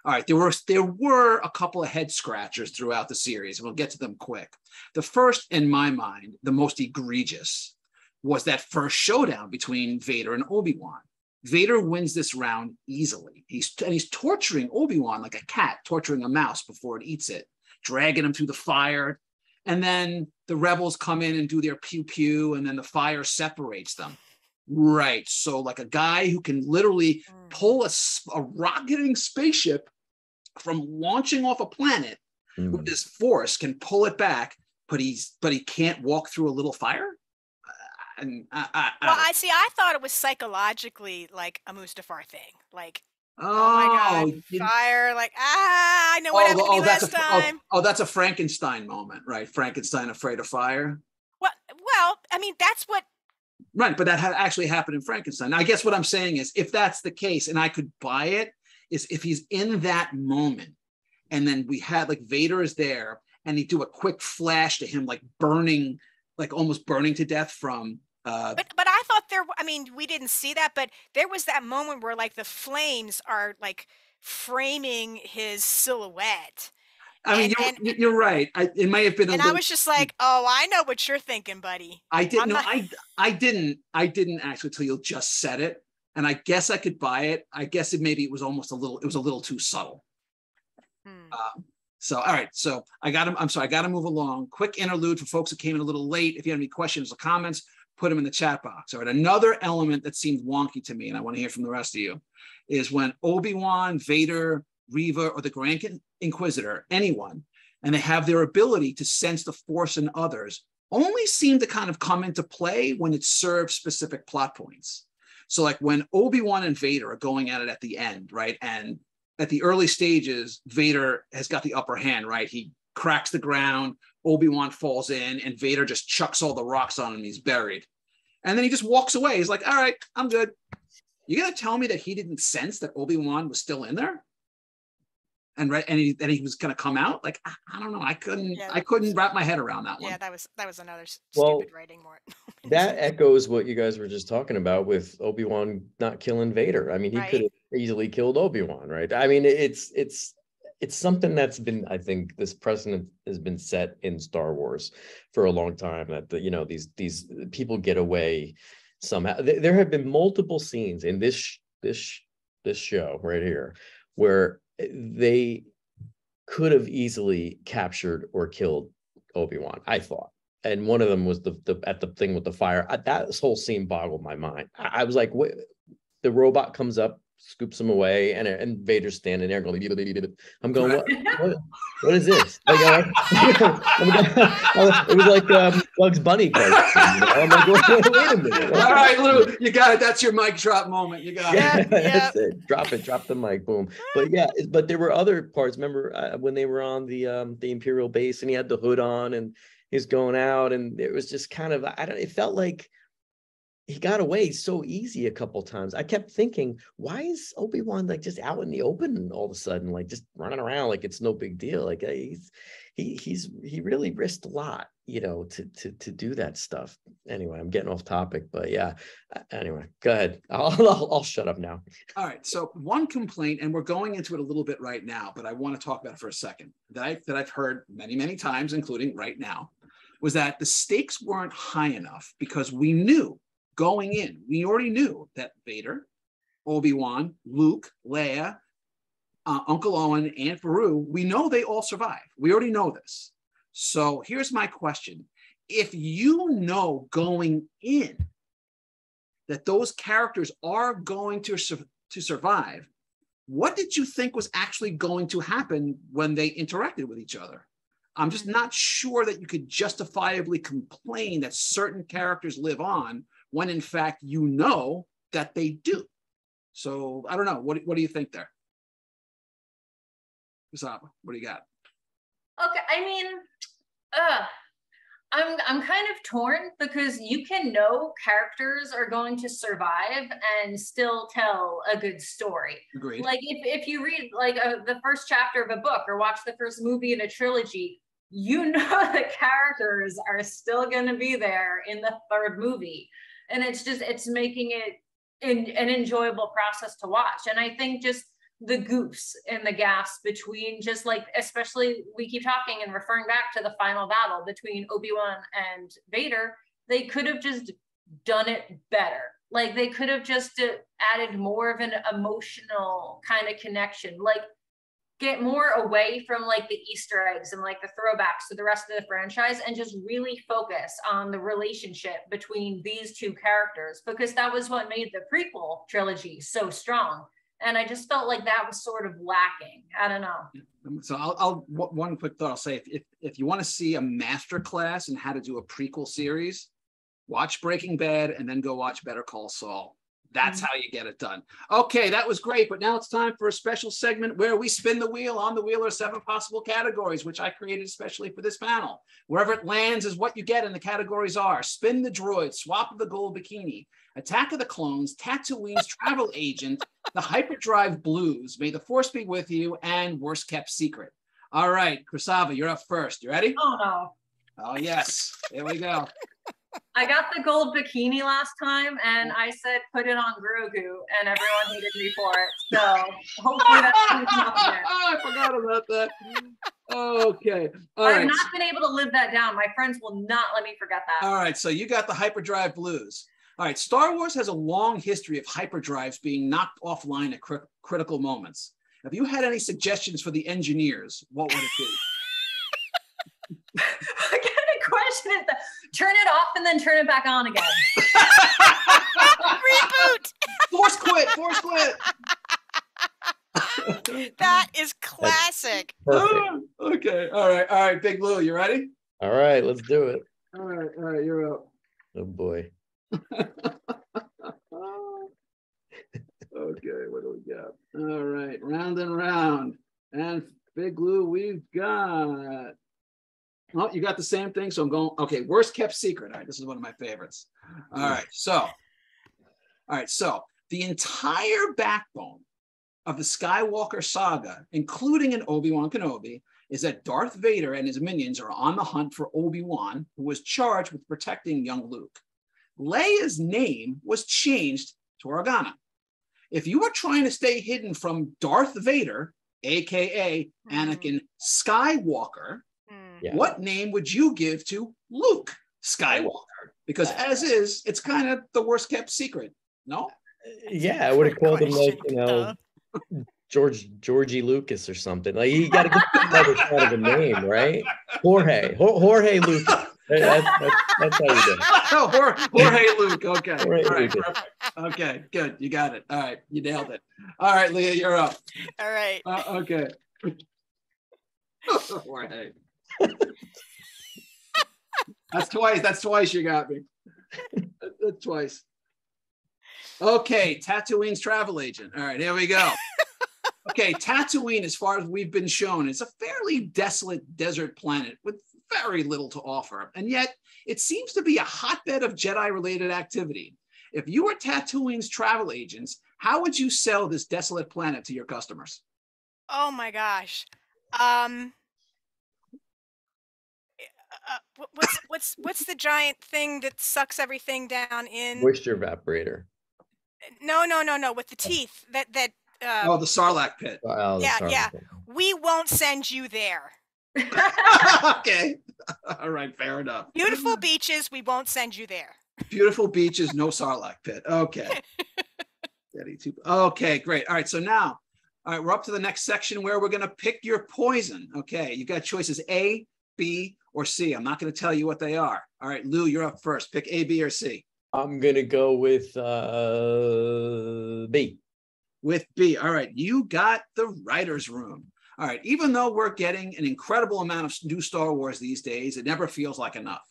All right, there were a couple of head scratchers throughout the series, and we'll get to them quick. The first, in my mind, the most egregious, was that first showdown between Vader and Obi-Wan. Vader wins this round easily. He's torturing Obi-Wan like a cat torturing a mouse before it eats it, dragging him through the fire. And then the rebels come in and do their pew-pew, and then the fire separates them. Right, so like a guy who can literally pull a rocketing spaceship from launching off a planet with his force, can pull it back, but he can't walk through a little fire. I thought it was psychologically like a Mustafar thing, like oh my God, fire, I know what happened to me last time. That's a Frankenstein moment, right? Frankenstein afraid of fire. Well, I mean, that's what. Right, but that had actually happened in Frankenstein. Now, I guess what I'm saying is, if that's the case, and I could buy it, is if he's in that moment, and then we had Vader is there, and he do a quick flash to him, burning, almost burning to death from. But I thought we didn't see that, but there was that moment where the flames are framing his silhouette. I mean, you're right. It may have been. I was just oh, I know what you're thinking, buddy. I didn't. I didn't actually till you just said it, and I guess I could buy it. I guess it was almost a little. It was a little too subtle. So all right. So I got him. I'm sorry. I got to move along. Quick interlude for folks who came in a little late. If you have any questions or comments, put them in the chat box. All right. Another element that seemed wonky to me, and I want to hear from the rest of you, is when Obi-Wan, Vader, Reva, or the Grand Inquisitor, anyone, and they have their ability to sense the Force in others, only seem to kind of come into play when it serves specific plot points. So when Obi-Wan and Vader are going at it at the end, right? And at the early stages, Vader has got the upper hand, right? He cracks the ground, Obi-Wan falls in, and Vader just chucks all the rocks on him. He's buried. And then he just walks away. He's like, all right, I'm good. You gonna tell me that he didn't sense that Obi-Wan was still in there? And he was going to come out? I don't know. I couldn't wrap my head around that one. Yeah, that was another stupid writing more. That echoes what you guys were just talking about with Obi-Wan not killing Vader. I mean, he could have easily killed Obi-Wan, right? I mean, it's something that's been, I think, this precedent has been set in Star Wars for a long time, that these people get away somehow. There have been multiple scenes in this show right here where they could have easily captured or killed Obi-Wan, I thought. And one of them was the thing with the fire. That whole scene boggled my mind. I was like, the robot comes up, scoops him away, and Vader's standing there going, I'm going, what is this? It was like Bugs Bunny. I'm like, wait a minute. All right, Lou, you got it. That's your mic drop moment. You got it. That's it. Drop the mic, boom. But there were other parts. Remember when they were on the Imperial base and he had the hood on and he's going out, and it was just kind of, it felt like he got away so easy a couple times. I kept thinking, why is Obi-Wan just out in the open all of a sudden, just running around like it's no big deal? He really risked a lot, to do that stuff. Anyway, I'm getting off topic, but yeah. Anyway, go ahead. I'll shut up now. All right. So one complaint, and we're going into it a little bit right now, but I want to talk about it for a second, that I've heard many, many times, including right now, was that the stakes weren't high enough because we knew going in, we already knew that Vader, Obi-Wan, Luke, Leia, Uncle Owen, Aunt Beru, we know they all survive. We already know this. So here's my question. If you know going in that those characters are going to survive, what did you think was actually going to happen when they interacted with each other? I'm just not sure that you could justifiably complain that certain characters live on when in fact you know that they do. So I don't know. What do you think there? Krasava, what do you got? Okay, I mean, I'm kind of torn because you can know characters are going to survive and still tell a good story. Agreed. Like if you read like the first chapter of a book or watch the first movie in a trilogy, you know the characters are still going to be there in the third movie, and it's making it an enjoyable process to watch. And I think just the goofs and the gaps between, just like, especially we keep talking and referring back to the final battle between Obi-Wan and Vader, they could have just done it better. Like they could have just added more of an emotional kind of connection, like get more away from like the Easter eggs and like the throwbacks to the rest of the franchise and just really focus on the relationship between these two characters, because that was what made the prequel trilogy so strong. And I just felt like that was sort of lacking. I don't know. So I'll one quick thought I'll say, if you want to see a master class in how to do a prequel series, watch Breaking Bad and then go watch Better Call Saul. That's how you get it done. Okay, that was great, but now it's time for a special segment where we spin the wheel. On the wheel are 7 possible categories, which I created especially for this panel. Wherever it lands is what you get, and the categories are Spin the Droid, Swap of the Gold Bikini, Attack of the Clones, Tatooine's Travel Agent, The Hyperdrive Blues, May the Force Be With You, and Worst Kept Secret. All right, Krasava, you're up first. You ready? Oh, no. Oh, yes. Here we go. I got the gold bikini last time, and I said put it on Grogu, and everyone hated me for it. So hopefully that's going to come up again. I forgot about that. Okay. All right. I've not been able to live that down. My friends will not let me forget that. All right. So you got the hyperdrive blues. All right. Star Wars has a long history of hyperdrives being knocked offline at critical moments. Have you had any suggestions for the engineers? What would it be? What kind of question is that? Turn it off and then turn it back on again. Reboot. Force quit. Force quit. That is classic. Okay. All right. All right. Big Lou, you ready? All right, let's do it. All right. All right. You're up. Oh boy. Okay. What do we got? All right. Round and round. And Big Lou, we've got. Oh, you got the same thing. So I'm going. Okay. Worst kept secret. All right. This is one of my favorites. All right. So the entire backbone of the Skywalker saga, including an Obi Wan Kenobi, is that Darth Vader and his minions are on the hunt for Obi-Wan, who was charged with protecting young Luke. Leia's name was changed to Organa. If you were trying to stay hidden from Darth Vader, aka Anakin Skywalker, what name would you give to Luke Skywalker? Because as is, it's kind of the worst kept secret. No? Yeah, I would have called him like, you know, Georgie Lucas or something. Like you got to get another kind of a name, right? Jorge Lucas. That's how you do it. Oh, Jorge Luke. Okay. Jorge All right. Lucas. Perfect. Okay. Good. You got it. All right. You nailed it. All right, Leah, you're up. All right. Okay. Jorge. That's twice. That's twice you got me. That's twice. Okay, Tatooine's travel agent. All right, here we go. Okay, Tatooine, as far as we've been shown, is a fairly desolate desert planet with very little to offer. And yet, it seems to be a hotbed of Jedi-related activity. If you were Tatooine's travel agents, how would you sell this desolate planet to your customers? Oh my gosh. What's the giant thing that sucks everything down in? Moisture evaporator. No. With the teeth that. The Sarlacc pit. Oh, yeah. We won't send you there. Okay. All right. Fair enough. Beautiful beaches. We won't send you there. Beautiful beaches. No Sarlacc pit. Okay. Okay. Great. All right. So now, All right, we're up to the next section where we're going to pick your poison. Okay, you've got choices A, B, or C. I'm not going to tell you what they are. All right, Lou, you're up first. Pick A, B, or C. I'm going to go with B. With B. All right, you got the writer's room. All right, even though we're getting an incredible amount of new Star Wars these days, it never feels like enough.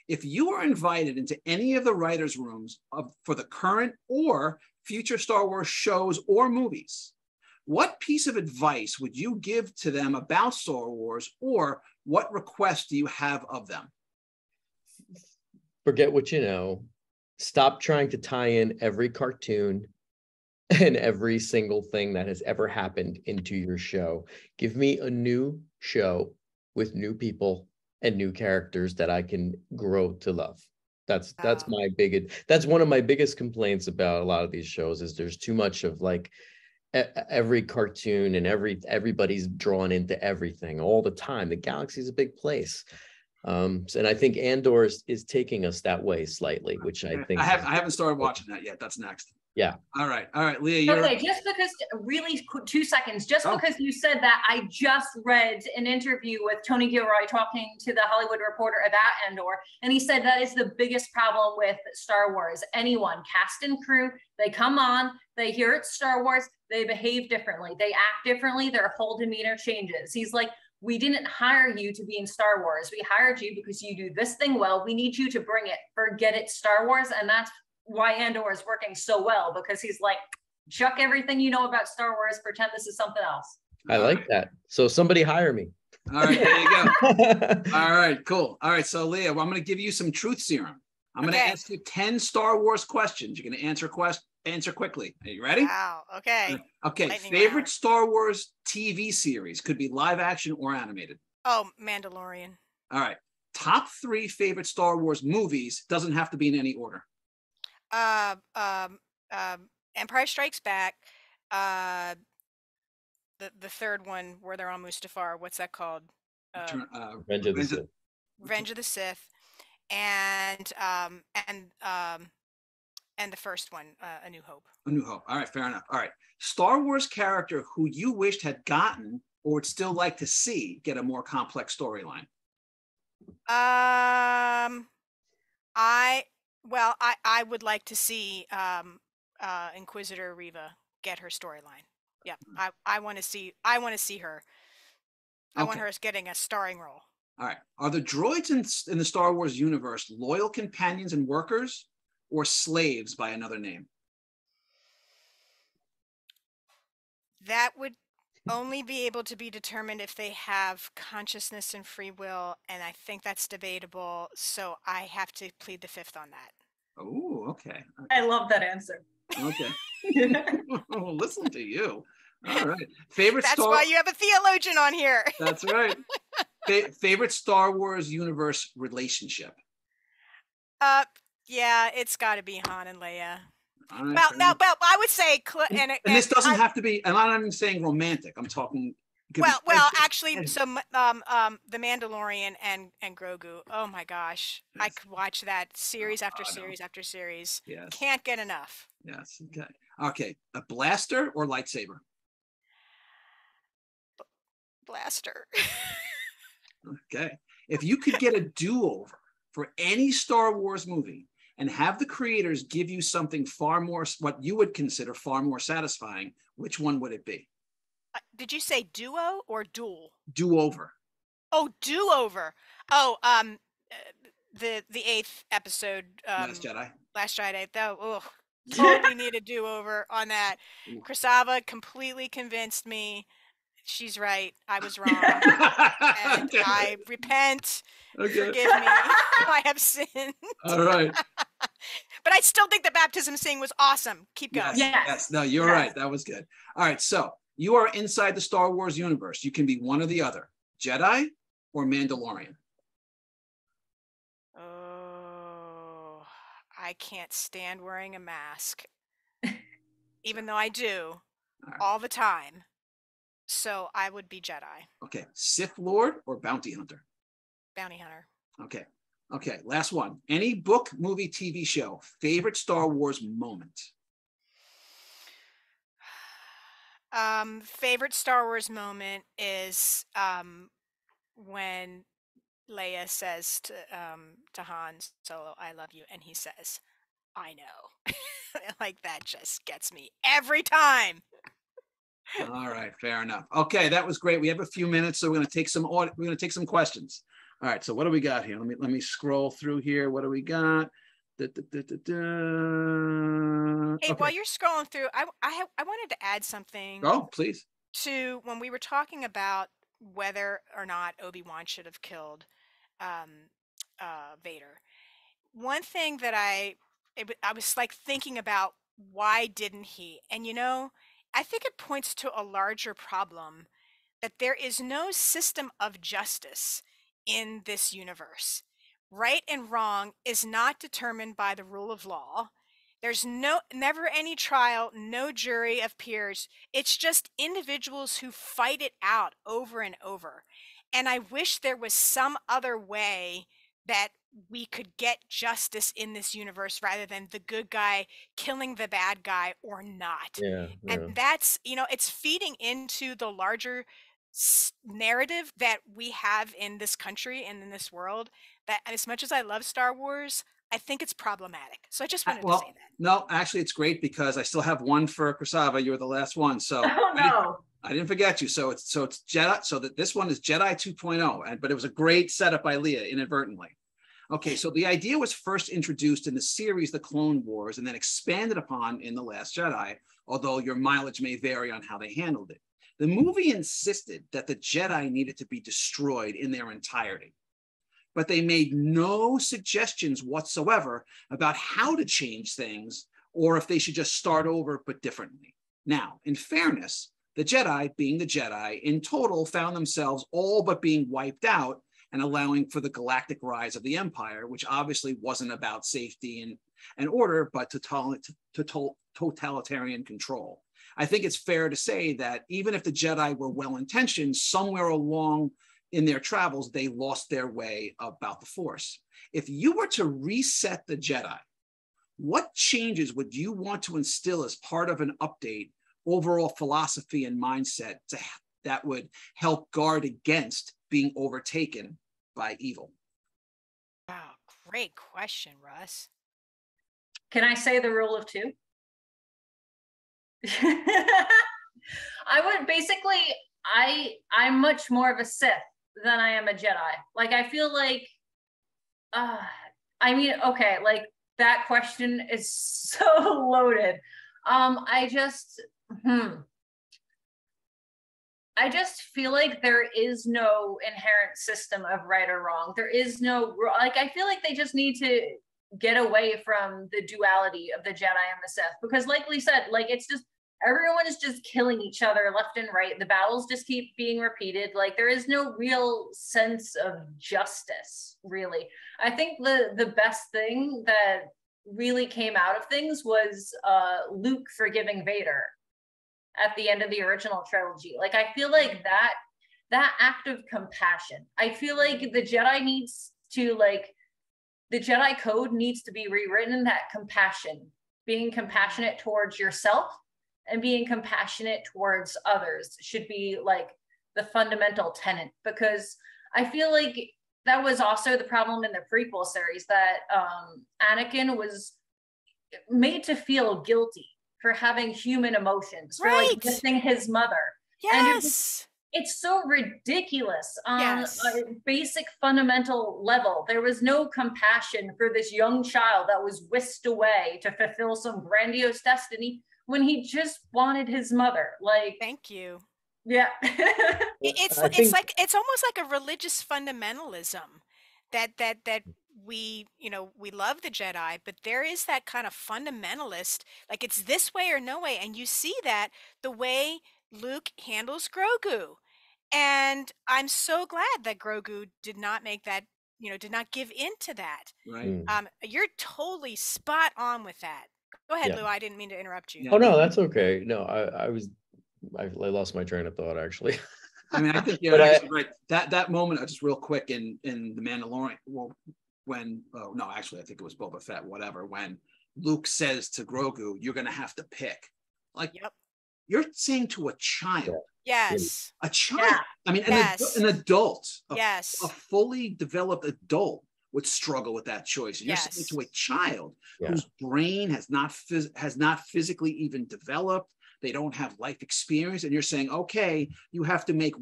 If you were invited into any of the writers' rooms for the current or future Star Wars shows or movies, what piece of advice would you give to them about Star Wars, or what request do you have of them? Forget what you know. Stop trying to tie in every cartoon and every single thing that has ever happened into your show. Give me a new show with new people and new characters that I can grow to love. That's that's one of my biggest complaints about a lot of these shows is there's too much of like every cartoon and everybody's drawn into everything all the time. The galaxy is a big place. And I think Andor is taking us that way slightly, which I think I haven't started watching that yet. That's next. Yeah. All right, Leah. You're okay. Just because, really, 2 seconds. Just because you said that, I just read an interview with Tony Gilroy talking to the Hollywood Reporter about Andor, and he said that is the biggest problem with Star Wars. Anyone, cast and crew, they come on, they hear it's Star Wars, they behave differently, they act differently, their whole demeanor changes. He's like, we didn't hire you to be in Star Wars. We hired you because you do this thing well. We need you to bring it. Forget it, Star Wars. And that's why Andor is working so well, because he's like, chuck everything you know about Star Wars, pretend this is something else. I like that. So somebody hire me. All right, there you go. All right, cool. All right, so Leah, well, I'm going to give you some truth serum. I'm going to ask you 10 Star Wars questions. You're going to answer quickly. Are you ready? Wow. Okay. Okay. Lightning Favorite round. Star Wars TV series, could be live action or animated. Oh, Mandalorian. All right. Top 3 favorite Star Wars movies, doesn't have to be in any order. Empire Strikes Back. The third one where they're on Mustafar. What's that called? Revenge of the Sith. Revenge of the Sith, and the first one, A New Hope. A New Hope. All right, fair enough. All right. Star Wars character who you wished had gotten or would still like to see get a more complex storyline. I would like to see Inquisitor Reva get her storyline. Yeah, I want to see her. I want her getting a starring role. All right. Are the droids in the Star Wars universe loyal companions and workers, or slaves by another name? That would only be able to be determined if they have consciousness and free will, and I think that's debatable, so I have to plead the fifth on that. Oh, okay. I love that answer. Okay. Well, listen to you. All right. That's why you have a theologian on here. That's right. Favorite Star Wars universe relationship? Yeah, it's got to be Han and Leia. Right, well, I would say, and this doesn't have to be. And I'm not even saying romantic. I'm talking. Actually, so the Mandalorian and Grogu. Oh my gosh, yes. I could watch that series after series after series. Yes. Can't get enough. Yes. Okay. Okay. A blaster or lightsaber? Blaster. Okay. If you could get a do-over for any Star Wars movie and have the creators give you something far more, what you would consider far more satisfying, which one would it be? Did you say duo or duel? Do-over. Oh, do-over. Oh, the 8th episode. Last Jedi. Last Jedi. Totally need a do-over on that. Krasava completely convinced me. She's right. I was wrong. And okay. I repent. Okay. Forgive me. I have sinned. All right. But I still think the baptism scene was awesome. Keep going. Yes. No, you're right. That was good. All right. So you are inside the Star Wars universe. You can be one or the other, Jedi or Mandalorian. Oh, I can't stand wearing a mask, even though I do all the time. So I would be Jedi. Okay. Sith Lord or Bounty Hunter? Bounty Hunter. Okay. Okay. Last one. Any book, movie, TV show, favorite Star Wars moment? Favorite Star Wars moment is when Leia says to Han Solo, "I love you," and he says, "I know." Like that just gets me every time. All right, fair enough. Okay, that was great. We have a few minutes, so we're going to take some questions. All right, so what do we got here? Let me scroll through here. What do we got? Hey, Okay. while you're scrolling through, I wanted to add something Oh, please. to when we were talking about whether or not Obi-Wan should have killed Vader. One thing that I was like thinking about, why didn't he? And I think it points to a larger problem, that there is no system of justice in this universe. Right and wrong is not determined by the rule of law. There's never any trial, no jury of peers. It's just individuals who fight it out over and over. And I wish there was some other way that we could get justice in this universe, rather than the good guy killing the bad guy or not. Yeah. And that's, it's feeding into the larger narrative that we have in this country and in this world, that as much as I love Star Wars, I think it's problematic. So I just wanted to say that. No, actually, it's great because I still have one for Krasava. You're the last one, so Oh no. I didn't forget you. So it's Jedi. So that this one is Jedi 2.0, but it was a great setup by Leah inadvertently. Okay, so the idea was first introduced in the series The Clone Wars and then expanded upon in The Last Jedi, although your mileage may vary on how they handled it. The movie insisted that the Jedi needed to be destroyed in their entirety, but they made no suggestions whatsoever about how to change things or if they should just start over but differently. Now, in fairness, the Jedi, being the Jedi, in total found themselves all but being wiped out and allowing for the galactic rise of the Empire, which obviously wasn't about safety and order, but totalitarian control. I think it's fair to say that even if the Jedi were well-intentioned, somewhere along in their travels, they lost their way about the Force. If you were to reset the Jedi, what changes would you want to instill as part of an update, overall philosophy and mindset that would help guard against being overtaken by evil? Wow, great question, Russ. Can I say the rule of two? I would basically, I'm much more of a Sith than I am a Jedi. Like, I feel like, I mean, okay, like that question is so loaded. I just feel like there is no inherent system of right or wrong. There is no, like, I feel like they just need to get away from the duality of the Jedi and the Sith, because like Lee said, like, it's just, everyone is just killing each other left and right. The battles just keep being repeated. Like, there is no real sense of justice, really. I think the best thing that really came out of things was Luke forgiving Vader at the end of the original trilogy. Like, I feel like that act of compassion, I feel like the Jedi needs to, like, the Jedi code needs to be rewritten. That compassion, being compassionate towards yourself and being compassionate towards others, should be like the fundamental tenet, because I feel like that was also the problem in the prequel series, that Anakin was made to feel guilty for having human emotions, for like missing his mother. Yes. And it's so ridiculous on a basic fundamental level. There was no compassion for this young child that was whisked away to fulfill some grandiose destiny when he just wanted his mother. Like, thank you. Yeah. it's almost like a religious fundamentalism that we love the Jedi, but there is that kind of fundamentalist, like, it's this way or no way. And you see that the way Luke handles Grogu. And I'm so glad that Grogu did not make that, did not give in to that. Right. You're totally spot on with that. Go ahead, Lou. I didn't mean to interrupt you. Oh, no, that's okay. No, I lost my train of thought, actually. I mean, I think you're actually right. That moment, just real quick in The Mandalorian, when I think it was Boba Fett, whatever, when Luke says to Grogu, "You're going to have to pick." Like, you're saying to a child. Yes. A child. Yeah. I mean, Yes. an adult, Yes. a fully developed adult would struggle with that choice. And you're saying to a child whose brain has not physically even developed. They don't have life experience. And you're saying, okay, you have to pick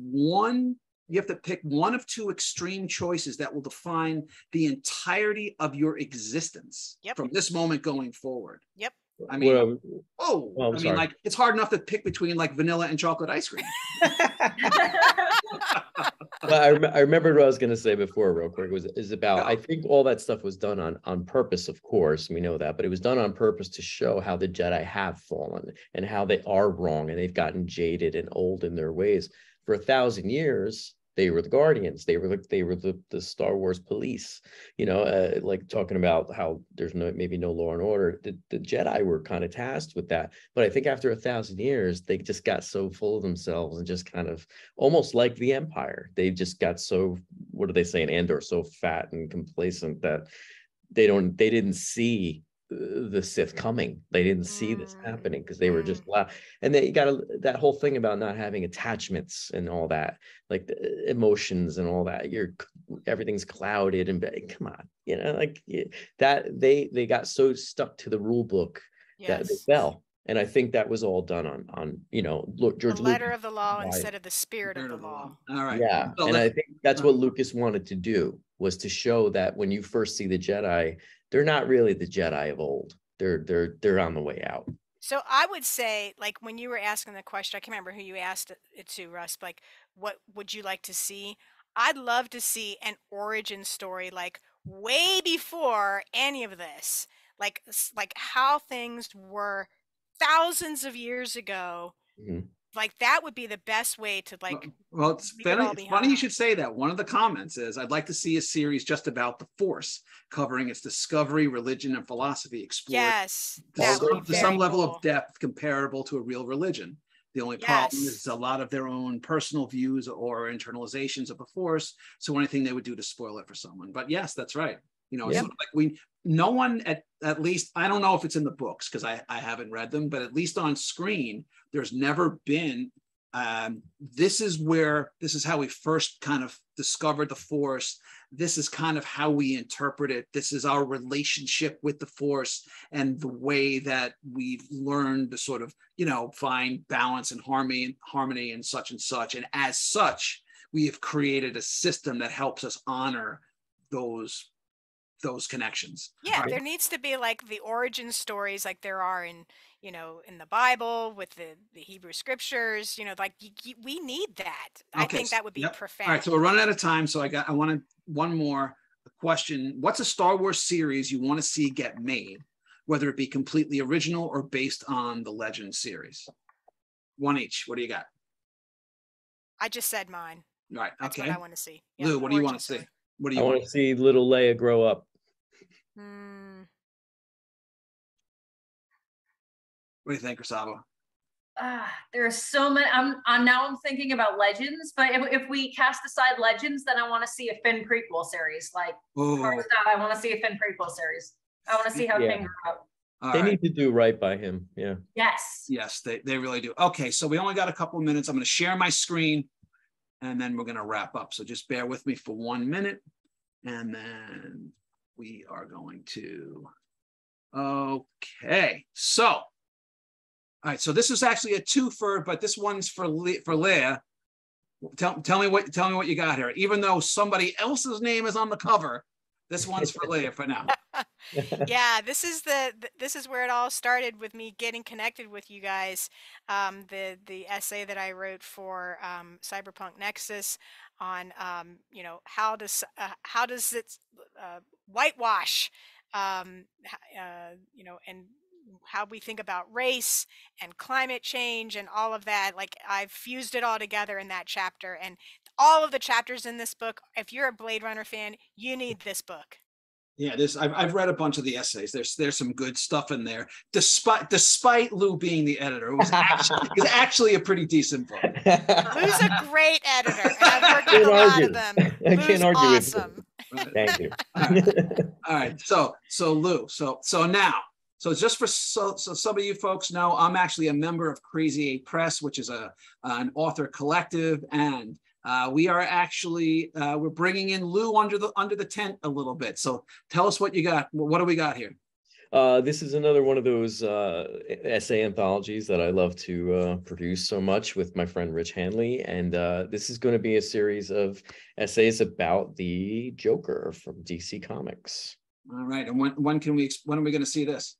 one of two extreme choices that will define the entirety of your existence from this moment going forward. Yep. I mean, I mean, like, it's hard enough to pick between like vanilla and chocolate ice cream. Well, I remembered what I was going to say before real quick. Is about, I think all that stuff was done on purpose, of course, we know that, but it was done on purpose to show how the Jedi have fallen and how they are wrong and they've gotten jaded and old in their ways. For 1,000 years, they were the Guardians. They were the Star Wars police, like talking about how there's maybe no law and order. The Jedi were kind of tasked with that. But I think after 1,000 years, they just got so full of themselves and just kind of almost like the Empire. They just got so, what do they say in Andor, so fat and complacent that they didn't see the Sith coming. They didn't see this happening because they were just loud. And they got that whole thing about not having attachments and all that, like the emotions and all that. Everything's clouded and come on, that they got so stuck to the rule book that they fell. And I think that was all done on George the letter Lucas, of the law instead of the spirit of the law. All right. Yeah. So and I think that's what Lucas wanted to do, was to show that when you first see the Jedi, they're not really the Jedi of old. They're on the way out. So I would say, like, when you were asking the question, I can't remember who you asked it to, Russ, like, what would you like to see? I'd love to see an origin story, like, way before any of this, like how things were thousands of years ago. Mm-hmm. Like, that would be the best way to, like, well, it's funny you should say that. One of the comments is, I'd like to see a series just about the Force, covering its discovery, religion, and philosophy, explored to some level of depth comparable to a real religion. The only problem is a lot of their own personal views or internalizations of the Force, so anything they would do to spoil it for someone. But yes, that's right. It's sort of like no one at least, I don't know if it's in the books because I haven't read them, but at least on screen, there's never been, this is how we first kind of discovered the Force. This is kind of how we interpret it. This is our relationship with the Force and the way that we've learned to sort of, find balance and harmony and such and such. And as such, we have created a system that helps us honor those connections. Yeah, right? There needs to be like the origin stories like there are in the Bible with the Hebrew scriptures, we need that. Okay. I think that would be profound. All right, so we're running out of time, so I wanted one more question. What's a Star Wars series you want to see get made, whether it be completely original or based on the Legend series? One each. What do you got? I just said mine. Right. That's what I want to see. Lou, what do you want to see? What do you want to see? Little Leia grow up. What do you think, Krasava? There are so many. I'm thinking about Legends, but if we cast aside Legends, then I want to see a Finn prequel series. Like, first out, I want to see a Finn prequel series. I want to see how Finn grew up. They need to do right by him. Yeah. Yes, they really do. Okay, so we only got a couple of minutes. I'm going to share my screen, and then we're going to wrap up. So just bear with me for 1 minute, and then we are going to. Okay, so. All right, so this is actually a twofer, but this one's for Leah. Tell me what you got here. Even though somebody else's name is on the cover, this one's for Leah for now. Yeah, this is where it all started with me getting connected with you guys. The essay that I wrote for Cyberpunk Nexus on how does it whitewash and how we think about race and climate change and all of that. Like, I've fused it all together in that chapter, and all of the chapters in this book, if you're a Blade Runner fan, you need this book. Yeah, I've read a bunch of the essays. There's some good stuff in there. Despite Lou being the editor, it was actually a pretty decent book. Lou's a great editor, and I've worked with a lot of them. I can't argue awesome. with you. Thank you. All right. So Lou, so now So just for so some of you folks know, I'm actually a member of Crazy 8 Press, which is an author collective, and we are actually we're bringing in Lou under the tent a little bit. So tell us what you got. What do we got here? This is another one of those essay anthologies that I love to produce so much with my friend Rich Hanley, and this is going to be a series of essays about the Joker from DC Comics. All right, and when are we going to see this?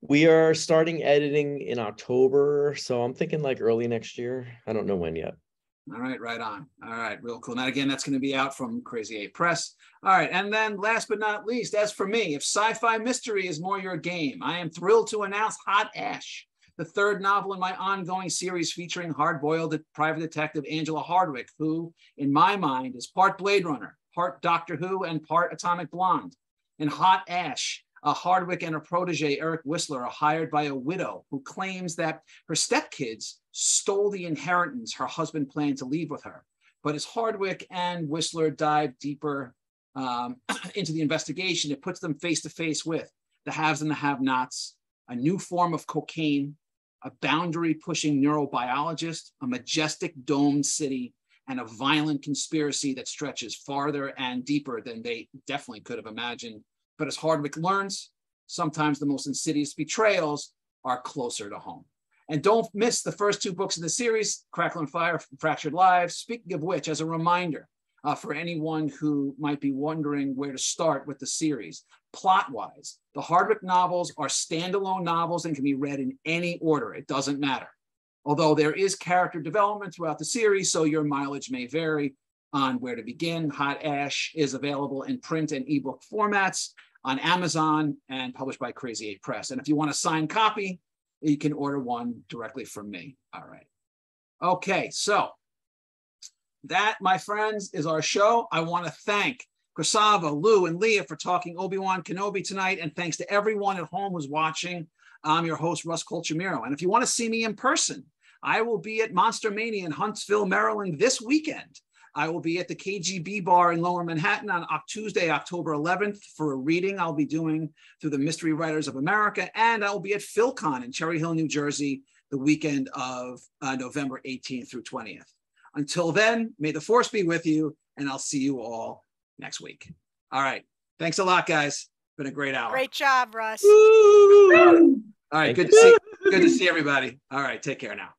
We are starting editing in October, so I'm thinking like early next year. I don't know when yet. All right, right on. All right, real cool. Now, again, that's going to be out from Crazy 8 Press. All right, and then last but not least, as for me, if sci-fi mystery is more your game, I am thrilled to announce Hot Ash, the third novel in my ongoing series featuring hard-boiled private detective Angela Hardwick, who, in my mind, is part Blade Runner, part Doctor Who, and part Atomic Blonde. In Hot Ash, Hardwick and her protege, Eric Whistler, are hired by a widow who claims that her stepkids stole the inheritance her husband planned to leave with her. But as Hardwick and Whistler dive deeper into the investigation, it puts them face to face with the haves and the have-nots, a new form of cocaine, a boundary-pushing neurobiologist, a majestic domed city, and a violent conspiracy that stretches farther and deeper than they definitely could have imagined. But as Hardwick learns, sometimes the most insidious betrayals are closer to home. And don't miss the first two books in the series, Crackle and Fire, Fractured Lives. Speaking of which, as a reminder for anyone who might be wondering where to start with the series, plot-wise, the Hardwick novels are standalone novels and can be read in any order. It doesn't matter. Although there is character development throughout the series, so your mileage may vary on where to begin. Hot Ash is available in print and ebook formats on Amazon and published by Crazy 8 Press. And if you want a signed copy, you can order one directly from me. All right. Okay, so that, my friends, is our show. I want to thank Krasava, Lou, and Leah for talking Obi Wan Kenobi tonight. And thanks to everyone at home who's watching. I'm your host, Russ Colchamiro. And if you want to see me in person, I will be at Monster Mania in Huntsville, Maryland this weekend. I will be at the KGB bar in Lower Manhattan on Tuesday, October 11th for a reading I'll be doing through the Mystery Writers of America. And I'll be at PhilCon in Cherry Hill, New Jersey, the weekend of November 18th through 20th. Until then, may the force be with you, and I'll see you all next week. All right. Thanks a lot, guys. Been a great hour. Great job, Russ. Woo! All right. Good to see everybody. All right. Take care now.